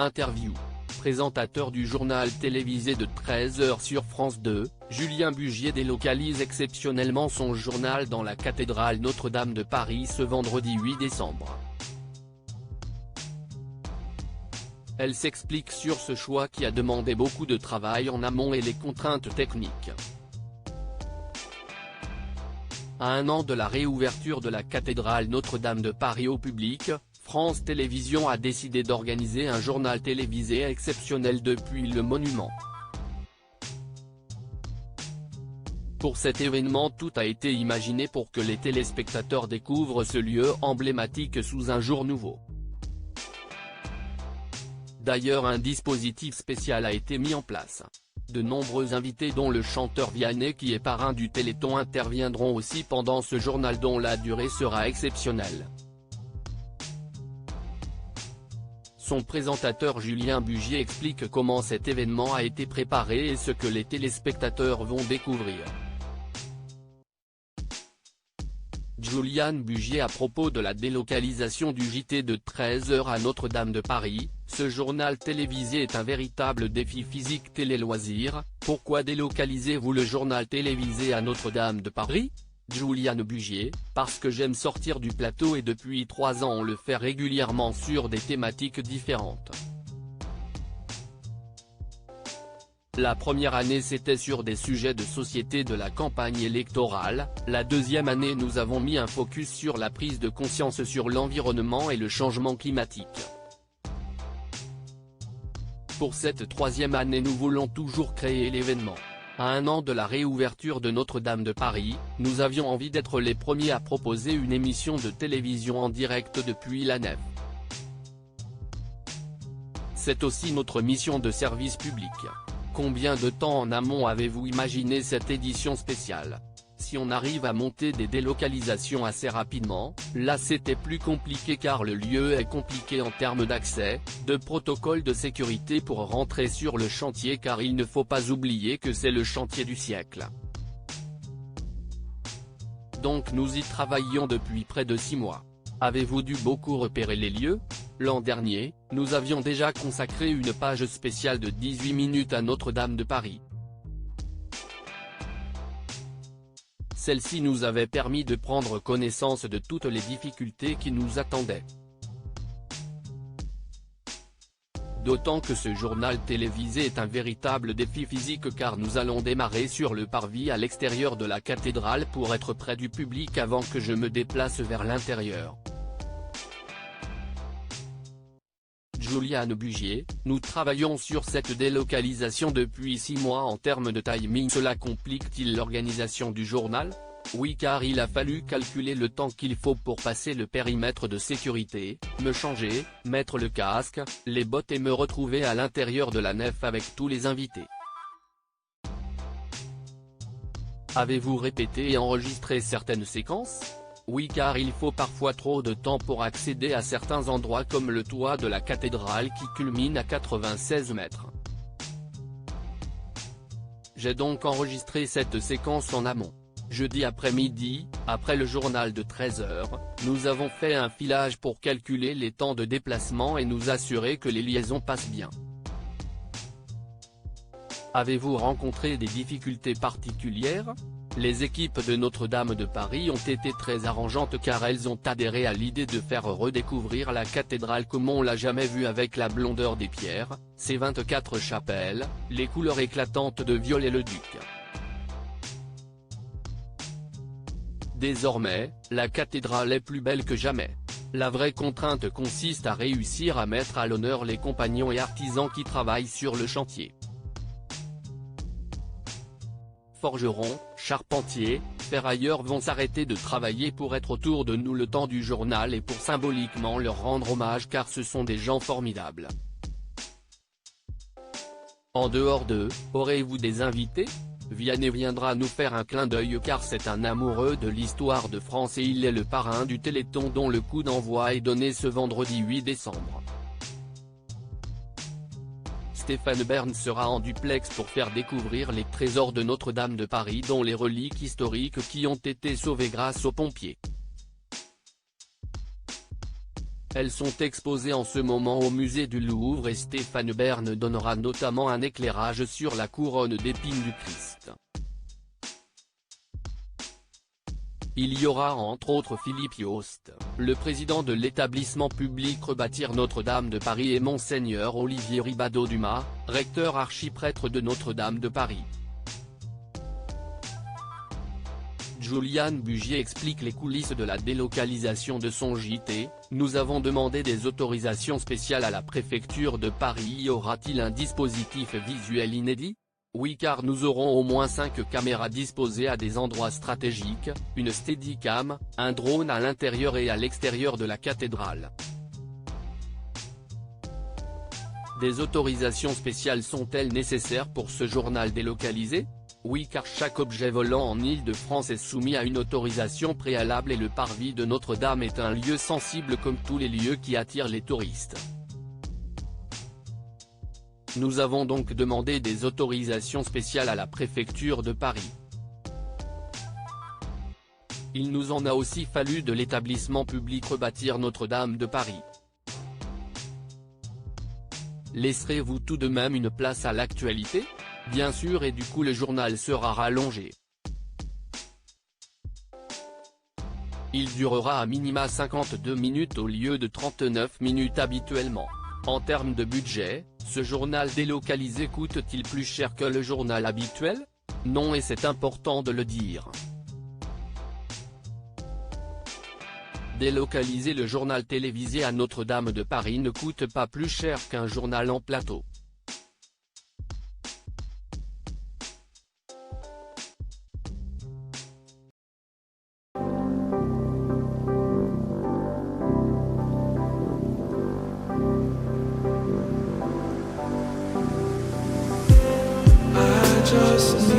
Interview. Présentateur du journal télévisé de 13h sur France 2, Julien Bugier délocalise exceptionnellement son journal dans la cathédrale Notre-Dame de Paris ce vendredi 8 décembre. Elle s'explique sur ce choix qui a demandé beaucoup de travail en amont et les contraintes techniques. À un an de la réouverture de la cathédrale Notre-Dame de Paris au public, France Télévisions a décidé d'organiser un journal télévisé exceptionnel depuis le monument. Pour cet événement, tout a été imaginé pour que les téléspectateurs découvrent ce lieu emblématique sous un jour nouveau. D'ailleurs, un dispositif spécial a été mis en place. De nombreux invités dont le chanteur Vianney qui est parrain du Téléthon interviendront aussi pendant ce journal dont la durée sera exceptionnelle. Son présentateur Julien Bugier explique comment cet événement a été préparé et ce que les téléspectateurs vont découvrir. Julien Bugier à propos de la délocalisation du JT de 13h à Notre-Dame de Paris, ce journal télévisé est un véritable défi physique télé-loisirs. Pourquoi délocalisez-vous le journal télévisé à Notre-Dame de Paris ? Julien Bugier, parce que j'aime sortir du plateau et depuis 3 ans on le fait régulièrement sur des thématiques différentes. La première année c'était sur des sujets de société de la campagne électorale, la deuxième année nous avons mis un focus sur la prise de conscience sur l'environnement et le changement climatique. Pour cette troisième année nous voulons toujours créer l'événement. À un an de la réouverture de Notre-Dame de Paris, nous avions envie d'être les premiers à proposer une émission de télévision en direct depuis la nef. C'est aussi notre mission de service public. Combien de temps en amont avez-vous imaginé cette édition spéciale ? Si on arrive à monter des délocalisations assez rapidement, là c'était plus compliqué car le lieu est compliqué en termes d'accès, de protocole de sécurité pour rentrer sur le chantier car il ne faut pas oublier que c'est le chantier du siècle. Donc nous y travaillions depuis près de 6 mois. Avez-vous dû beaucoup repérer les lieux ? L'an dernier, nous avions déjà consacré une page spéciale de 18 minutes à Notre-Dame de Paris. Celle-ci nous avait permis de prendre connaissance de toutes les difficultés qui nous attendaient. D'autant que ce journal télévisé est un véritable défi physique car nous allons démarrer sur le parvis à l'extérieur de la cathédrale pour être près du public avant que je me déplace vers l'intérieur. Julien Bugier, nous travaillons sur cette délocalisation depuis 6 mois en termes de timing. Cela complique-t-il l'organisation du journal ? Oui, car il a fallu calculer le temps qu'il faut pour passer le périmètre de sécurité, me changer, mettre le casque, les bottes et me retrouver à l'intérieur de la nef avec tous les invités. Avez-vous répété et enregistré certaines séquences ? Oui, car il faut parfois trop de temps pour accéder à certains endroits comme le toit de la cathédrale qui culmine à 96 mètres. J'ai donc enregistré cette séquence en amont. Jeudi après-midi, après le journal de 13h, nous avons fait un filage pour calculer les temps de déplacement et nous assurer que les liaisons passent bien. Avez-vous rencontré des difficultés particulières ? Les équipes de Notre-Dame de Paris ont été très arrangeantes car elles ont adhéré à l'idée de faire redécouvrir la cathédrale comme on l'a jamais vue avec la blondeur des pierres, ses 24 chapelles, les couleurs éclatantes de Viollet-le-Duc. Désormais, la cathédrale est plus belle que jamais. La vraie contrainte consiste à réussir à mettre à l'honneur les compagnons et artisans qui travaillent sur le chantier. Forgerons, charpentiers, ferrailleurs vont s'arrêter de travailler pour être autour de nous le temps du journal et pour symboliquement leur rendre hommage car ce sont des gens formidables. En dehors d'eux, aurez-vous des invités ? Vianney viendra nous faire un clin d'œil car c'est un amoureux de l'histoire de France et il est le parrain du Téléthon dont le coup d'envoi est donné ce vendredi 8 décembre. Stéphane Bern sera en duplex pour faire découvrir les trésors de Notre-Dame de Paris dont les reliques historiques qui ont été sauvées grâce aux pompiers. Elles sont exposées en ce moment au musée du Louvre et Stéphane Bern donnera notamment un éclairage sur la couronne d'épines du Christ. Il y aura entre autres Philippe Yost, le président de l'établissement public Rebâtir Notre-Dame de Paris et Monseigneur Olivier Ribadeau-Dumas, recteur archiprêtre de Notre-Dame de Paris. Juliane Bugier explique les coulisses de la délocalisation de son JT. Nous avons demandé des autorisations spéciales à la préfecture de Paris. Y aura-t-il un dispositif visuel inédit? Oui, car nous aurons au moins 5 caméras disposées à des endroits stratégiques, une Steadicam, un drone à l'intérieur et à l'extérieur de la cathédrale. Des autorisations spéciales sont-elles nécessaires pour ce journal délocalisé? Oui, car chaque objet volant en Île-de-France est soumis à une autorisation préalable et le parvis de Notre-Dame est un lieu sensible comme tous les lieux qui attirent les touristes. Nous avons donc demandé des autorisations spéciales à la préfecture de Paris. Il nous en a aussi fallu de l'établissement public Rebâtir Notre-Dame de Paris. Laisserez-vous tout de même une place à l'actualité? Bien sûr, et du coup le journal sera rallongé. Il durera à minima 52 minutes au lieu de 39 minutes habituellement. En termes de budget, ce journal délocalisé coûte-t-il plus cher que le journal habituel? Non, et c'est important de le dire. Délocaliser le journal télévisé à Notre-Dame de Paris ne coûte pas plus cher qu'un journal en plateau. Just